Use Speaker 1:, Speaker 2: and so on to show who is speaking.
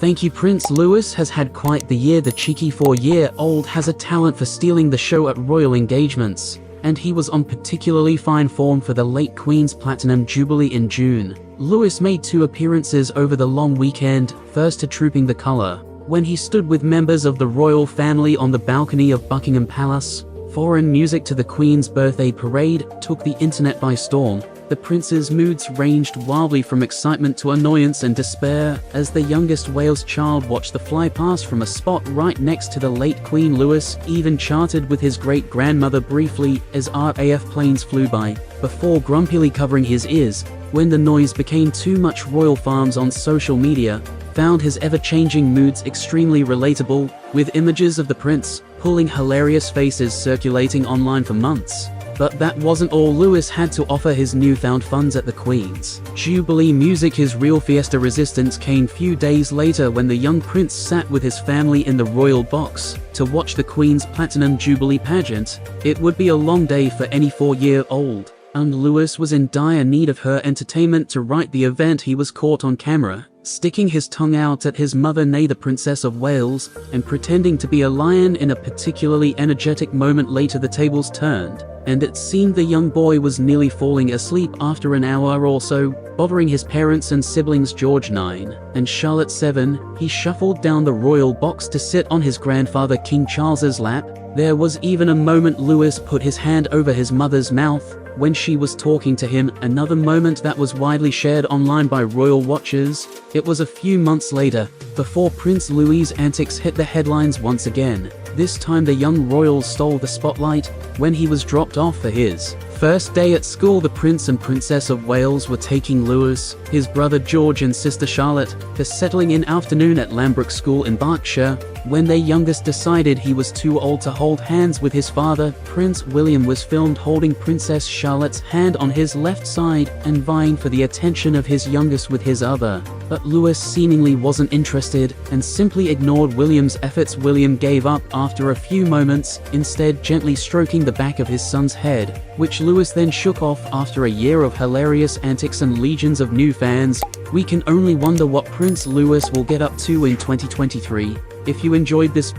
Speaker 1: Thank you. Prince Louis has had quite the year. The cheeky 4-year-old has a talent for stealing the show at royal engagements, and he was on particularly fine form for the late Queen's Platinum Jubilee in June. Louis made 2 appearances over the long weekend, first to Trooping the Colour, when he stood with members of the royal family on the balcony of Buckingham Palace. Foreign music to the Queen's birthday parade took the internet by storm. The prince's moods ranged wildly from excitement to annoyance and despair as the youngest Wales child watched the flypast from a spot right next to the late Queen. Louis even chatted with his great-grandmother briefly as RAF planes flew by, before grumpily covering his ears when the noise became too much. Royal Farms on social media found his ever-changing moods extremely relatable, with images of the prince pulling hilarious faces circulating online for months. But that wasn't all. Louis had to offer his newfound funds at the Queen's Jubilee music. His real fiesta resistance came few days later when the young prince sat with his family in the royal box to watch the Queen's Platinum Jubilee pageant. It would be a long day for any 4-year-old, and Louis was in dire need of her entertainment. To write the event, he was caught on camera sticking his tongue out at his mother, née the Princess of Wales, and pretending to be a lion in a particularly energetic moment. Later the tables turned, and it seemed the young boy was nearly falling asleep after an hour or so, bothering his parents and siblings George 9 and Charlotte 7. He shuffled down the royal box to sit on his grandfather King Charles's lap. There was even a moment Louis put his hand over his mother's mouth when she was talking to him, another moment that was widely shared online by royal watchers. It was a few months later before Prince Louis's antics hit the headlines once again. This time the young royal stole the spotlight when he was dropped off for his first day at school. The Prince and Princess of Wales were taking Louis, his brother George and sister Charlotte to settling in afternoon at Lambrook School in Berkshire. When their youngest decided he was too old to hold hands with his father, Prince William was filmed holding Princess Charlotte's hand on his left side and vying for the attention of his youngest with his other. But Louis seemingly wasn't interested and simply ignored William's efforts. William gave up after a few moments, instead gently stroking the back of his son's head, which Louis then shook off. After a year of hilarious antics and legions of new fans, we can only wonder what Prince Louis will get up to in 2023. If you enjoyed this